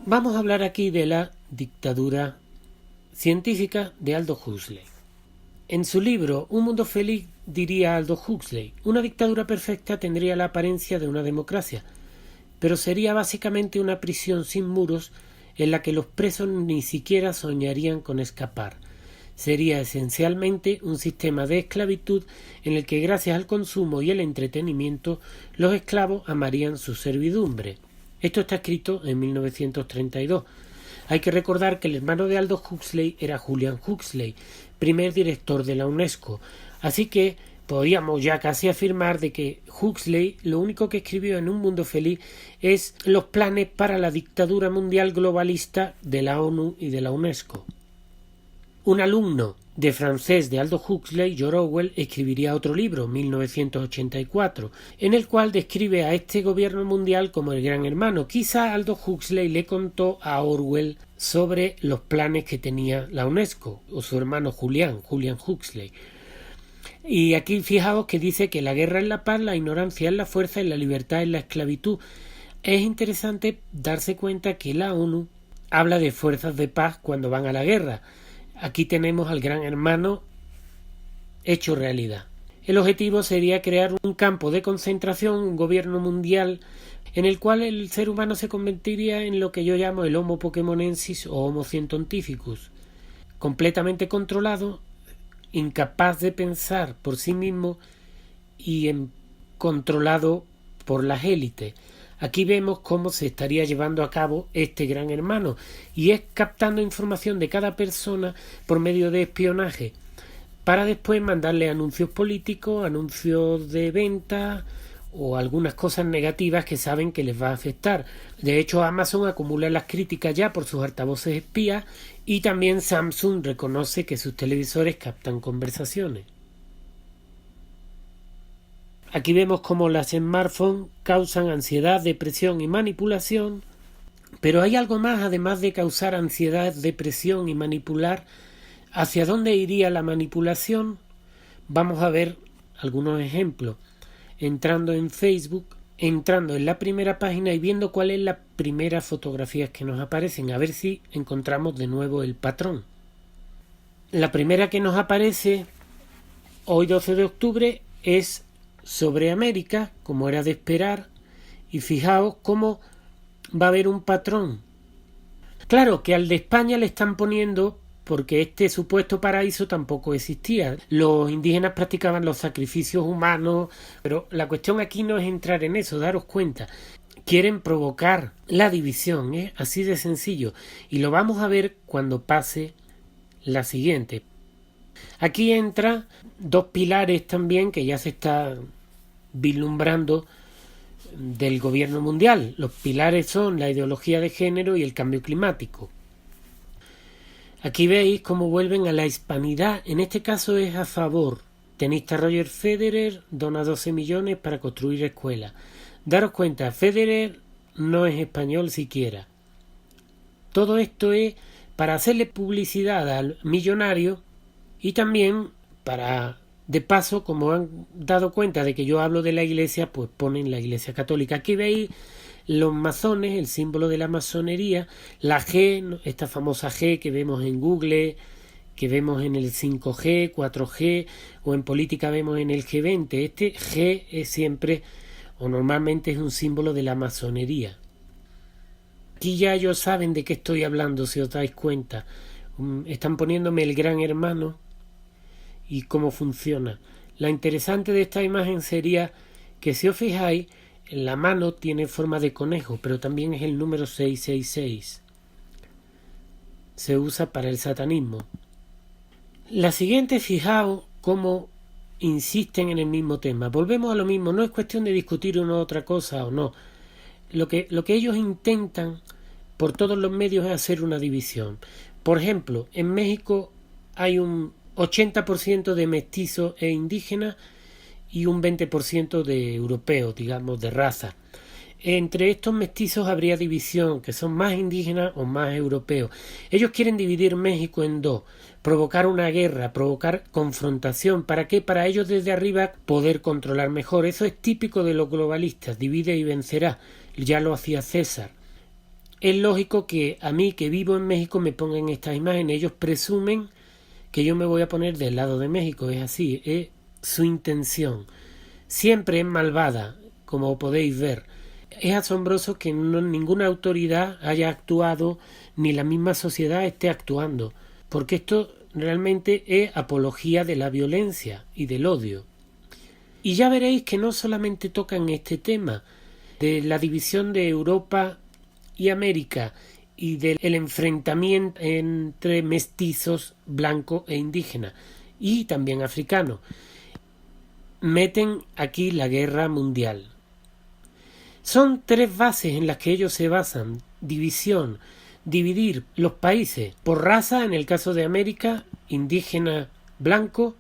Vamos a hablar aquí de la dictadura científica de Aldous Huxley. En su libro Un mundo feliz diría Aldous Huxley: una dictadura perfecta tendría la apariencia de una democracia, pero sería básicamente una prisión sin muros en la que los presos ni siquiera soñarían con escapar. Sería esencialmente un sistema de esclavitud en el que, gracias al consumo y el entretenimiento, los esclavos amarían su servidumbre. Esto está escrito en 1932. Hay que recordar que el hermano de Aldous Huxley era Julian Huxley, primer director de la UNESCO, así que podríamos ya casi afirmar de que Huxley lo único que escribió en Un mundo feliz es los planes para la dictadura mundial globalista de la ONU y de la UNESCO. Un alumno de francés de Aldous Huxley, George Orwell, escribiría otro libro, 1984, en el cual describe a este gobierno mundial como el gran hermano. Quizá Aldous Huxley le contó a Orwell sobre los planes que tenía la UNESCO, o su hermano Julian Huxley. Y aquí fijaos que dice que la guerra es la paz, la ignorancia es la fuerza y la libertad es la esclavitud. Es interesante darse cuenta que la ONU habla de fuerzas de paz cuando van a la guerra. Aquí tenemos al gran hermano hecho realidad. El objetivo sería crear un campo de concentración, un gobierno mundial, en el cual el ser humano se convertiría en lo que yo llamo el Homo Pokémonensis o Homo Scientificus, completamente controlado, incapaz de pensar por sí mismo y controlado por las élites. Aquí vemos cómo se estaría llevando a cabo este gran hermano, y es captando información de cada persona por medio de espionaje, para después mandarle anuncios políticos, anuncios de venta o algunas cosas negativas que saben que les va a afectar. De hecho, Amazon acumula las críticas ya por sus altavoces espías, y también Samsung reconoce que sus televisores captan conversaciones. Aquí vemos cómo las smartphones causan ansiedad, depresión y manipulación, pero hay algo más además de causar ansiedad, depresión y manipular. ¿Hacia dónde iría la manipulación? Vamos a ver algunos ejemplos. Entrando en Facebook, entrando en la primera página y viendo cuál es la primera fotografía que nos aparecen, a ver si encontramos de nuevo el patrón. La primera que nos aparece hoy 12 de octubre es sobre América, como era de esperar, y fijaos cómo va a haber un patrón. Claro que al de España le están poniendo porque este supuesto paraíso tampoco existía. Los indígenas practicaban los sacrificios humanos, pero la cuestión aquí no es entrar en eso, daros cuenta. Quieren provocar la división, así de sencillo, y lo vamos a ver cuando pase la siguiente. Aquí entra dos pilares también que ya se está vislumbrando del gobierno mundial. Los pilares son la ideología de género y el cambio climático. Aquí veis cómo vuelven a la hispanidad. En este caso es a favor. Tenista Roger Federer dona 12 millones para construir escuelas. Daros cuenta, Federer no es español siquiera. Todo esto es para hacerle publicidad al millonario y también para, de paso, como han dado cuenta de que yo hablo de la iglesia, pues ponen la iglesia católica. Aquí veis los masones, el símbolo de la masonería, la G, esta famosa G que vemos en Google, que vemos en el 5G, 4G, o en política vemos en el G20. Este G es siempre, o normalmente es un símbolo de la masonería. Aquí ya ellos saben de qué estoy hablando, si os dais cuenta. Están poniéndome el gran hermano y cómo funciona. La interesante de esta imagen sería que, si os fijáis, la mano tiene forma de conejo, pero también es el número 666. Se usa para el satanismo. La siguiente, fijaos cómo insisten en el mismo tema. Volvemos a lo mismo, no es cuestión de discutir una u otra cosa o no. Lo que ellos intentan por todos los medios es hacer una división. Por ejemplo, en México hay un 80% de mestizos e indígenas y un 20% de europeos, digamos, de raza. Entre estos mestizos habría división, que son más indígenas o más europeos. Ellos quieren dividir México en dos, provocar una guerra, provocar confrontación. ¿Para qué? Para ellos desde arriba poder controlar mejor. Eso es típico de los globalistas, divide y vencerá. Ya lo hacía César. es lógico que a mí, que vivo en México, me pongan estas imágenes. Ellos presumen que yo me voy a poner del lado de México. Es así, es su intención. Siempre es malvada, como podéis ver. Es asombroso que ninguna autoridad haya actuado, ni la misma sociedad esté actuando, porque esto realmente es apología de la violencia y del odio. Y ya veréis que no solamente tocan este tema de la división de Europa y América y del enfrentamiento entre mestizos, blancos e indígenas, y también africanos. Meten aquí la guerra mundial. Son tres bases en las que ellos se basan: división, dividir los países por raza, en el caso de América, indígena, blanco,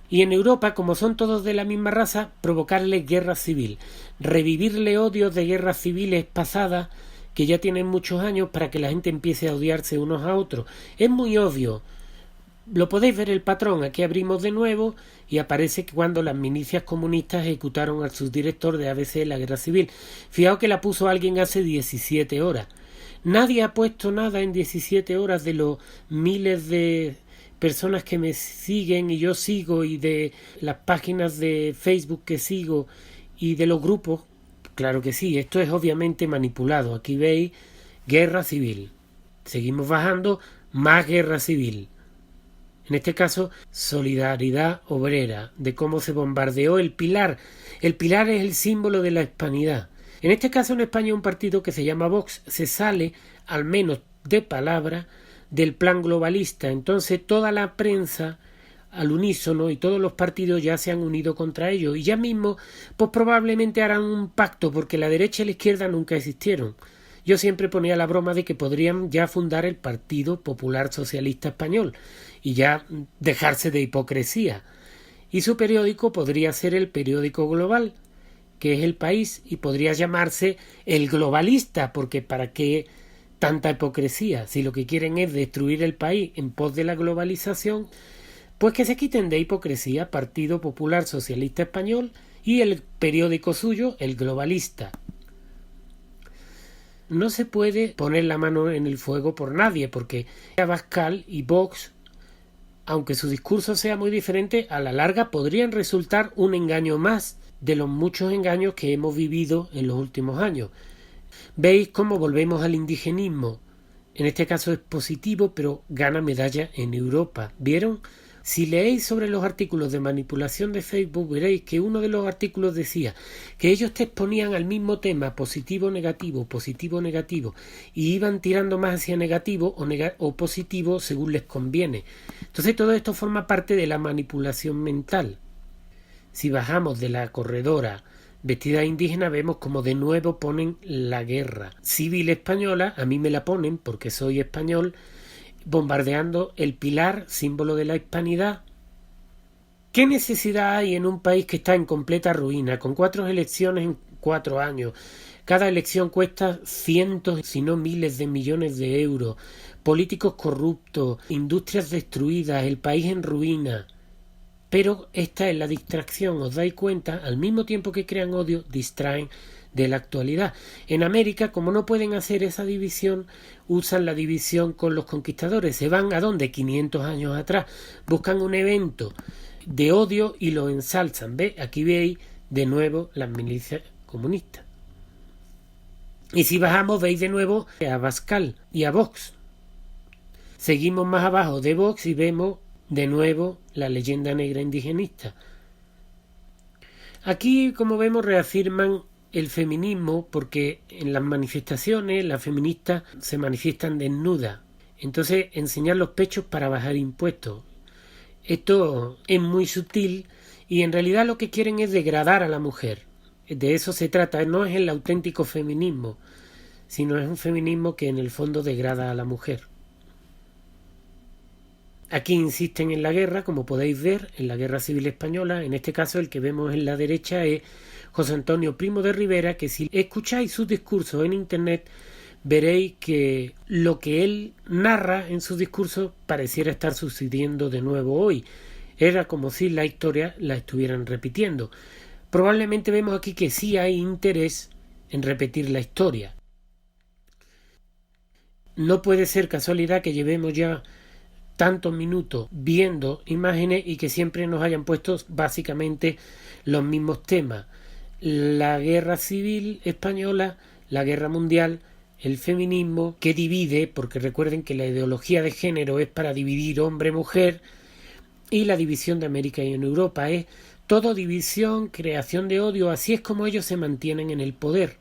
y en Europa, como son todos de la misma raza, provocarles guerra civil, revivirle odios de guerras civiles pasadas que ya tienen muchos años para que la gente empiece a odiarse unos a otros. Es muy obvio. Lo podéis ver el patrón. Aquí abrimos de nuevo y aparece que cuando las milicias comunistas ejecutaron al subdirector de ABC en la guerra civil. Fijaos que la puso alguien hace 17 horas. Nadie ha puesto nada en 17 horas de los miles de personas que me siguen y yo sigo, y de las páginas de Facebook que sigo y de los grupos. Claro que sí, esto es obviamente manipulado. Aquí veis guerra civil. Seguimos bajando, más guerra civil. En este caso, Solidaridad Obrera, de cómo se bombardeó el Pilar. El Pilar es el símbolo de la hispanidad. En este caso, en España, un partido que se llama Vox se sale, al menos de palabra, del plan globalista. Entonces, toda la prensa al unísono y todos los partidos ya se han unido contra ellos. Y ya mismo, pues probablemente harán un pacto, porque la derecha y la izquierda nunca existieron. Yo siempre ponía la broma de que podrían ya fundar el Partido Popular Socialista Español y ya dejarse de hipocresía. Y su periódico podría ser el Periódico Global, que es El País, y podría llamarse El Globalista, porque ¿para qué tanta hipocresía? Si lo que quieren es destruir el país en pos de la globalización, pues que se quiten de hipocresía Partido Popular Socialista Español y el periódico suyo, El Globalista. No se puede poner la mano en el fuego por nadie, porque Abascal y Vox, aunque su discurso sea muy diferente, a la larga podrían resultar un engaño más de los muchos engaños que hemos vivido en los últimos años. Veis cómo volvemos al indigenismo. En este caso es positivo, pero gana medalla en Europa. ¿Vieron? Si leéis sobre los artículos de manipulación de Facebook, veréis que uno de los artículos decía que ellos te exponían al mismo tema positivo-negativo, y iban tirando más hacia negativo o positivo según les conviene. Entonces todo esto forma parte de la manipulación mental. Si bajamos de la corredora vestida de indígena, vemos como de nuevo ponen la guerra civil española. A mí me la ponen porque soy español, bombardeando el Pilar, símbolo de la hispanidad. ¿Qué necesidad hay en un país que está en completa ruina, con 4 elecciones en 4 años? Cada elección cuesta cientos, si no miles de millones de euros, políticos corruptos, industrias destruidas, el país en ruina. Pero esta es la distracción, ¿os dais cuenta? Al mismo tiempo que crean odio, distraen de la actualidad. En América, como no pueden hacer esa división, usan la división con los conquistadores. Se van ¿a dónde? 500 años atrás. Buscan un evento de odio y lo ensalzan. ¿Ve? Aquí veis de nuevo las milicias comunistas. Y si bajamos, veis de nuevo a Abascal y a Vox. Seguimos más abajo de Vox y vemos de nuevo la leyenda negra indigenista. Aquí, como vemos, reafirman el feminismo, porque en las manifestaciones las feministas se manifiestan desnudas. Entonces, enseñar los pechos para bajar impuestos. Esto es muy sutil y en realidad lo que quieren es degradar a la mujer. De eso se trata. No es el auténtico feminismo, sino es un feminismo que en el fondo degrada a la mujer. Aquí insisten en la guerra, como podéis ver, en la guerra civil española. En este caso el que vemos en la derecha es José Antonio Primo de Rivera, que si escucháis sus discursos en internet veréis que lo que él narra en sus discursos pareciera estar sucediendo de nuevo hoy. Era como si la historia la estuvieran repitiendo. Probablemente vemos aquí que sí hay interés en repetir la historia. no puede ser casualidad que llevemos ya tantos minutos viendo imágenes y que siempre nos hayan puesto básicamente los mismos temas: la guerra civil española, la guerra mundial, el feminismo, que divide, porque recuerden que la ideología de género es para dividir hombre-mujer, y la división de América y en Europa es todo división, creación de odio. Así es como ellos se mantienen en el poder.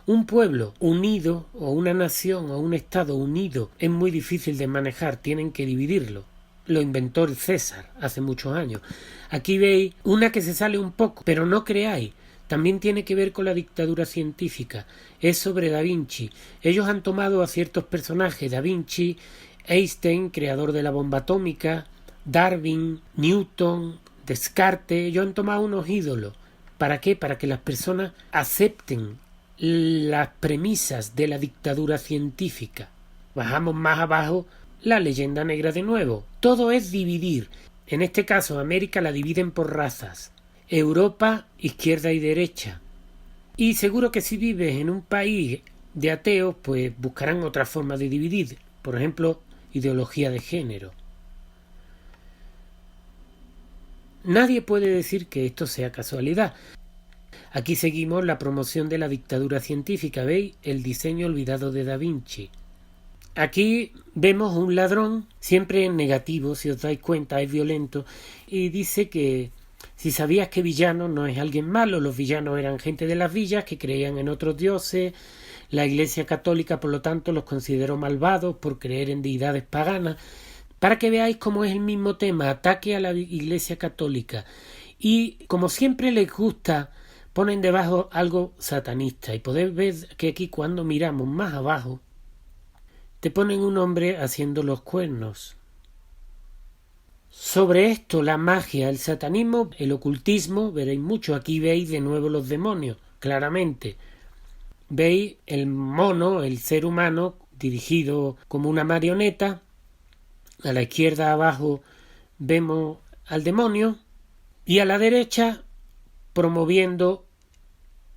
Un pueblo unido, o una nación, o un estado unido, es muy difícil de manejar, tienen que dividirlo. Lo inventó el César hace muchos años. Aquí veis una que se sale un poco, pero no creáis, también tiene que ver con la dictadura científica. Es sobre Da Vinci. Ellos han tomado a ciertos personajes: Da Vinci, Einstein, creador de la bomba atómica, Darwin, Newton, Descartes. Ellos han tomado unos ídolos. ¿Para qué? Para que las personas acepten las premisas de la dictadura científica. Bajamos más abajo, la leyenda negra de nuevo. Todo es dividir. En este caso, América la dividen por razas. Europa, izquierda y derecha. Y seguro que si vives en un país de ateos, pues buscarán otra forma de dividir. Por ejemplo, ideología de género. Nadie puede decir que esto sea casualidad. Aquí seguimos la promoción de la dictadura científica. ¿Veis? El diseño olvidado de Da Vinci. Aquí vemos un ladrón, siempre en negativo, si os dais cuenta, es violento, y dice que si sabías que villano no es alguien malo, los villanos eran gente de las villas que creían en otros dioses. La Iglesia Católica, por lo tanto, los consideró malvados por creer en deidades paganas. Para que veáis cómo es el mismo tema, ataque a la Iglesia Católica. Y como siempre les gusta, ponen debajo algo satanista. Y podéis ver que aquí, cuando miramos más abajo, te ponen un hombre haciendo los cuernos. Sobre esto, la magia, el satanismo, el ocultismo, veréis mucho. Aquí veis de nuevo los demonios, claramente. Veis el mono, el ser humano, dirigido como una marioneta. A la izquierda abajo vemos al demonio. Y a la derecha, promoviendo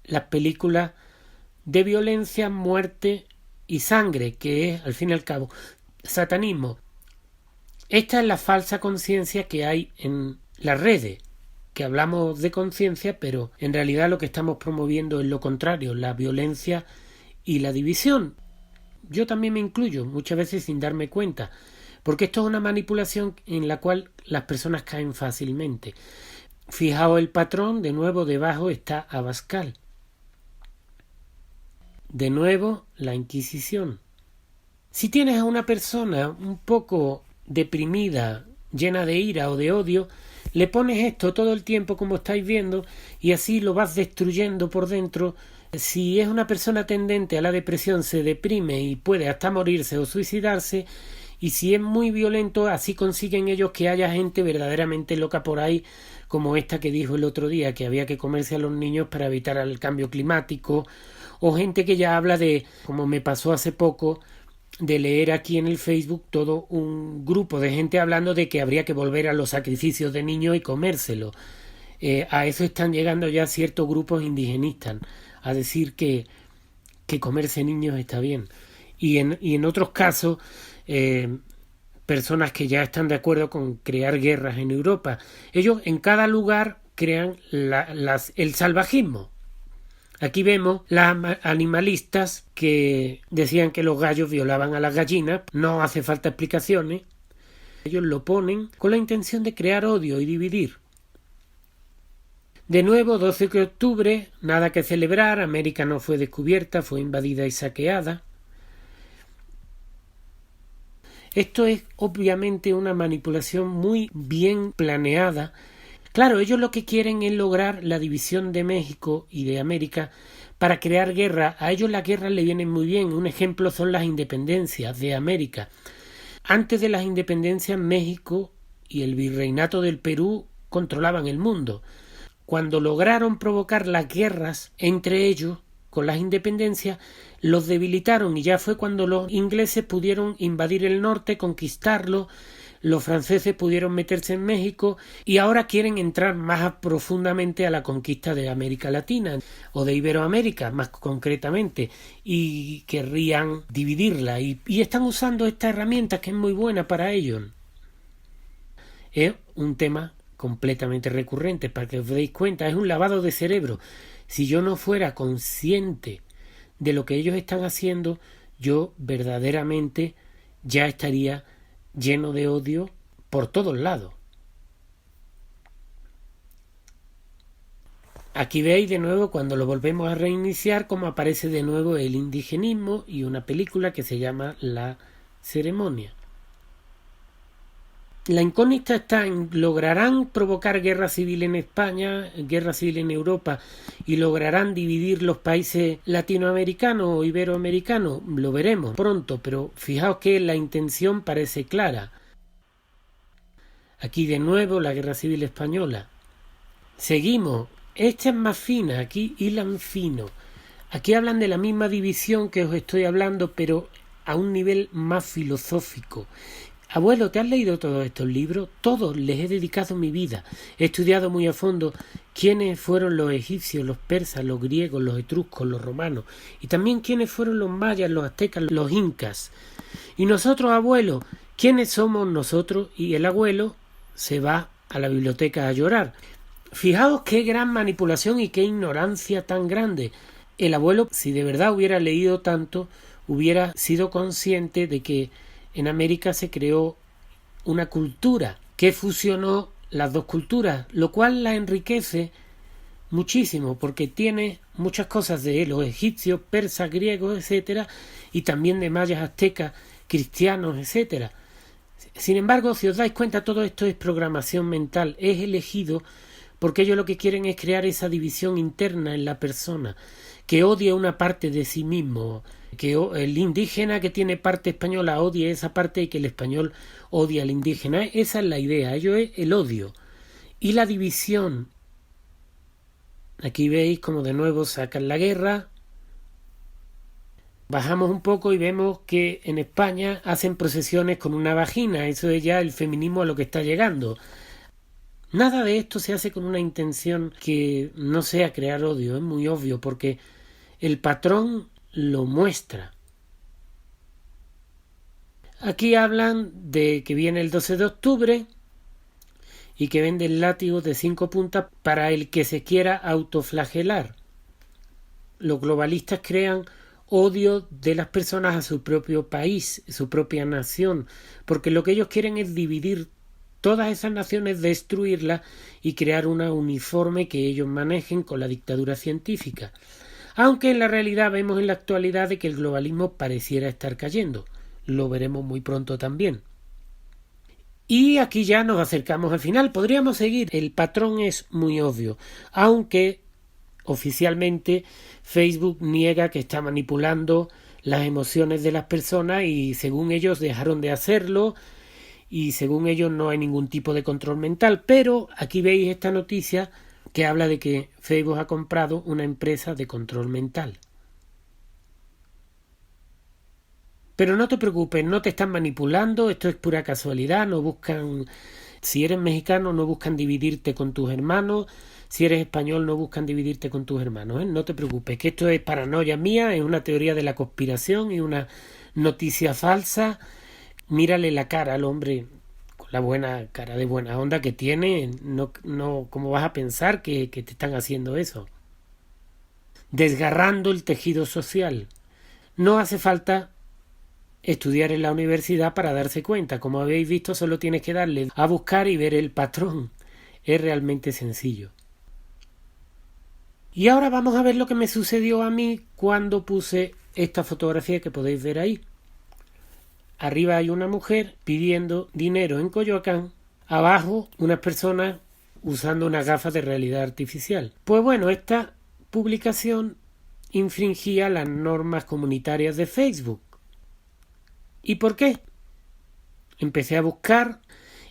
las películas de violencia, muerte y sangre, que es, al fin y al cabo, satanismo. Esta es la falsa conciencia que hay en las redes, que hablamos de conciencia, pero en realidad lo que estamos promoviendo es lo contrario, la violencia y la división. Yo también me incluyo, muchas veces sin darme cuenta, porque esto es una manipulación en la cual las personas caen fácilmente. Fijaos el patrón, de nuevo debajo está Abascal. De nuevo la Inquisición. Si tienes a una persona un poco deprimida, llena de ira o de odio, le pones esto todo el tiempo, como estáis viendo, y así lo vas destruyendo por dentro. Si es una persona tendente a la depresión, se deprime y puede hasta morirse o suicidarse. Y si es muy violento, así consiguen ellos que haya gente verdaderamente loca por ahí, como esta que dijo el otro día, que había que comerse a los niños para evitar el cambio climático, o gente que ya habla de, como me pasó hace poco, de leer aquí en el Facebook todo un grupo de gente hablando de que habría que volver a los sacrificios de niños y comérselo. A eso están llegando ya ciertos grupos indigenistas, a decir que comerse niños está bien. Y en otros casos, personas que ya están de acuerdo con crear guerras en Europa. Ellos en cada lugar crean el salvajismo. Aquí vemos las animalistas que decían que los gallos violaban a las gallinas. No hace falta explicaciones. Ellos lo ponen con la intención de crear odio y dividir. De nuevo, 12 de octubre, nada que celebrar. América no fue descubierta, fue invadida y saqueada. Esto es obviamente una manipulación muy bien planeada. Claro, ellos lo que quieren es lograr la división de México y de América para crear guerra. A ellos las guerras le vienen muy bien. Un ejemplo son las independencias de América. Antes de las independencias, México y el virreinato del Perú controlaban el mundo. Cuando lograron provocar las guerras entre ellos, con las independencias, los debilitaron y ya fue cuando los ingleses pudieron invadir el norte, conquistarlo. los franceses pudieron meterse en México y ahora quieren entrar más profundamente a la conquista de América Latina o de Iberoamérica más concretamente, y querrían dividirla y están usando esta herramienta que es muy buena para ellos. Es un tema completamente recurrente, para que os deis cuenta, es un lavado de cerebro. Si yo no fuera consciente de lo que ellos están haciendo, yo verdaderamente ya estaría lleno de odio por todos lados. Aquí veis de nuevo, cuando lo volvemos a reiniciar, cómo aparece de nuevo el indigenismo y una película que se llama La Ceremonia. La incógnita está en: ¿lograrán provocar guerra civil en España, guerra civil en Europa, y lograrán dividir los países latinoamericanos o iberoamericanos? Lo veremos pronto, pero fijaos que la intención parece clara. Aquí de nuevo la guerra civil española. Seguimos. Esta es más fina, aquí hilan fino. Aquí hablan de la misma división que os estoy hablando, pero a un nivel más filosófico. Abuelo, ¿te has leído todos estos libros? Todos les he dedicado mi vida. He estudiado muy a fondo quiénes fueron los egipcios, los persas, los griegos, los etruscos, los romanos, y también quiénes fueron los mayas, los aztecas, los incas. Y nosotros, abuelo, ¿quiénes somos nosotros? Y el abuelo se va a la biblioteca a llorar. Fijaos qué gran manipulación y qué ignorancia tan grande. El abuelo, si de verdad hubiera leído tanto, hubiera sido consciente de que en América se creó una cultura que fusionó las dos culturas, lo cual la enriquece muchísimo, porque tiene muchas cosas de los egipcios, persas, griegos, etcétera, y también de mayas, aztecas, cristianos, etcétera. Sin embargo, si os dais cuenta, todo esto es programación mental, es elegido porque ellos lo que quieren es crear esa división interna en la persona, que odie una parte de sí mismo, que el indígena que tiene parte española odie esa parte y que el español odie al indígena. Esa es la idea, ello es el odio y la división. Aquí veis como de nuevo sacan la guerra. Bajamos un poco y vemos que en España hacen procesiones con una vagina. Eso es ya el feminismo a lo que está llegando. Nada de esto se hace con una intención que no sea crear odio, es muy obvio, porque el patrón lo muestra. Aquí hablan de que viene el 12 de octubre y que venden látigos de 5 puntas para el que se quiera autoflagelar. Los globalistas crean odio de las personas a su propio país, su propia nación, porque lo que ellos quieren es dividir todas esas naciones, destruirlas y crear una uniforme que ellos manejen con la dictadura científica. Aunque en la realidad vemos en la actualidad de que el globalismo pareciera estar cayendo. Lo veremos muy pronto también. Y aquí ya nos acercamos al final. Podríamos seguir. El patrón es muy obvio. Aunque oficialmente Facebook niega que está manipulando las emociones de las personas y según ellos dejaron de hacerlo. Y según ellos no hay ningún tipo de control mental, pero aquí veis esta noticia que habla de que Facebook ha comprado una empresa de control mental. Pero no te preocupes, no te están manipulando, esto es pura casualidad, no buscan, si eres mexicano no buscan dividirte con tus hermanos, si eres español no buscan dividirte con tus hermanos, no te preocupes, que esto es paranoia mía, es una teoría de la conspiración y una noticia falsa. Mírale la cara al hombre, con la buena cara de buena onda que tiene, no, ¿cómo vas a pensar que te están haciendo eso? Desgarrando el tejido social. No hace falta estudiar en la universidad para darse cuenta, como habéis visto, solo tienes que darle a buscar y ver el patrón. Es realmente sencillo. Y ahora vamos a ver lo que me sucedió a mí cuando puse esta fotografía que podéis ver ahí. Arriba hay una mujer pidiendo dinero en Coyoacán, abajo unas personas usando unas gafas de realidad artificial. Pues bueno, esta publicación infringía las normas comunitarias de Facebook. ¿Y por qué? Empecé a buscar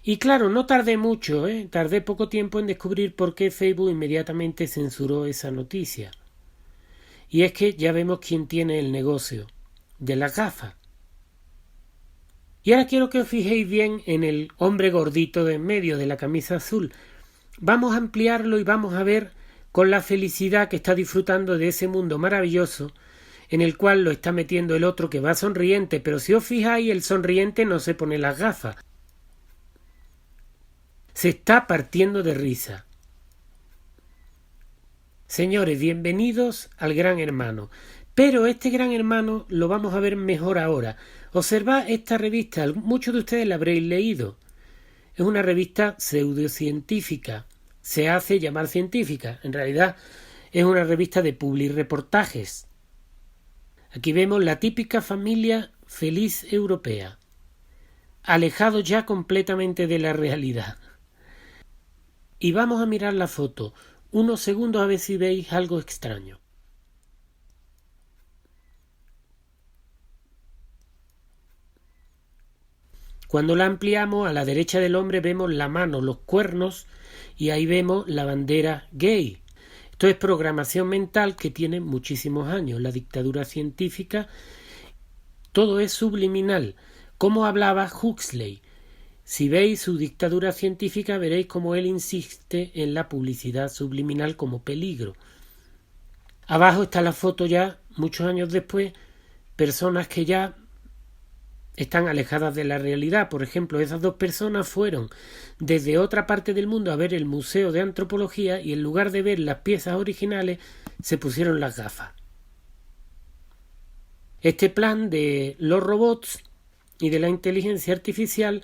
y claro, no tardé mucho, tardé poco tiempo en descubrir por qué Facebook inmediatamente censuró esa noticia. Y es que ya vemos quién tiene el negocio de las gafas. Y ahora quiero que os fijéis bien en el hombre gordito de en medio de la camisa azul. Vamos a ampliarlo y vamos a ver con la felicidad que está disfrutando de ese mundo maravilloso en el cual lo está metiendo el otro que va sonriente, pero si os fijáis, el sonriente no se pone las gafas. Se está partiendo de risa. Señores, bienvenidos al Gran Hermano. Pero este Gran Hermano lo vamos a ver mejor ahora. Observad esta revista, muchos de ustedes la habréis leído. Es una revista pseudocientífica. Se hace llamar científica. En realidad es una revista de publireportajes. Aquí vemos la típica familia feliz europea, alejado ya completamente de la realidad. Y vamos a mirar la foto, unos segundos a ver si veis algo extraño. Cuando la ampliamos, a la derecha del hombre vemos la mano, los cuernos, y ahí vemos la bandera gay. Esto es programación mental que tiene muchísimos años, la dictadura científica. Todo es subliminal, como hablaba Huxley. Si veis su dictadura científica, veréis cómo él insiste en la publicidad subliminal como peligro. Abajo está la foto ya, muchos años después, personas que ya están alejadas de la realidad. Por ejemplo, esas dos personas fueron desde otra parte del mundo a ver el Museo de Antropología y en lugar de ver las piezas originales se pusieron las gafas. Este plan de los robots y de la inteligencia artificial,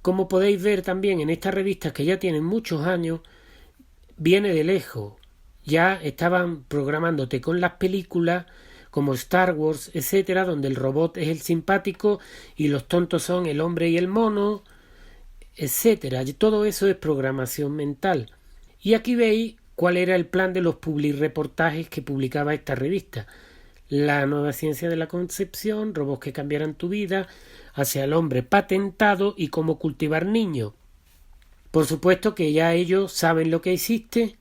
como podéis ver también en estas revistas que ya tienen muchos años, viene de lejos. Ya estaban programándote con las películas como Star Wars, etcétera, donde el robot es el simpático y los tontos son el hombre y el mono, etcétera. Todo eso es programación mental. Y aquí veis cuál era el plan de los publireportajes que publicaba esta revista. La nueva ciencia de la concepción, robots que cambiarán tu vida, hacia el hombre patentado y cómo cultivar niños. Por supuesto que ya ellos saben lo que existe.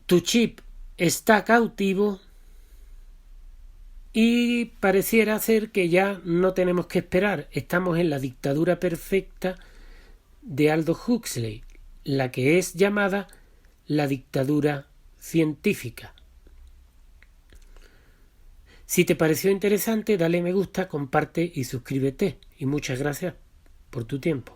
Tu chip está cautivo y pareciera ser que ya no tenemos que esperar. Estamos en la dictadura perfecta de Aldous Huxley, la que es llamada la dictadura científica. Si te pareció interesante, dale me gusta, comparte y suscríbete. Y muchas gracias por tu tiempo.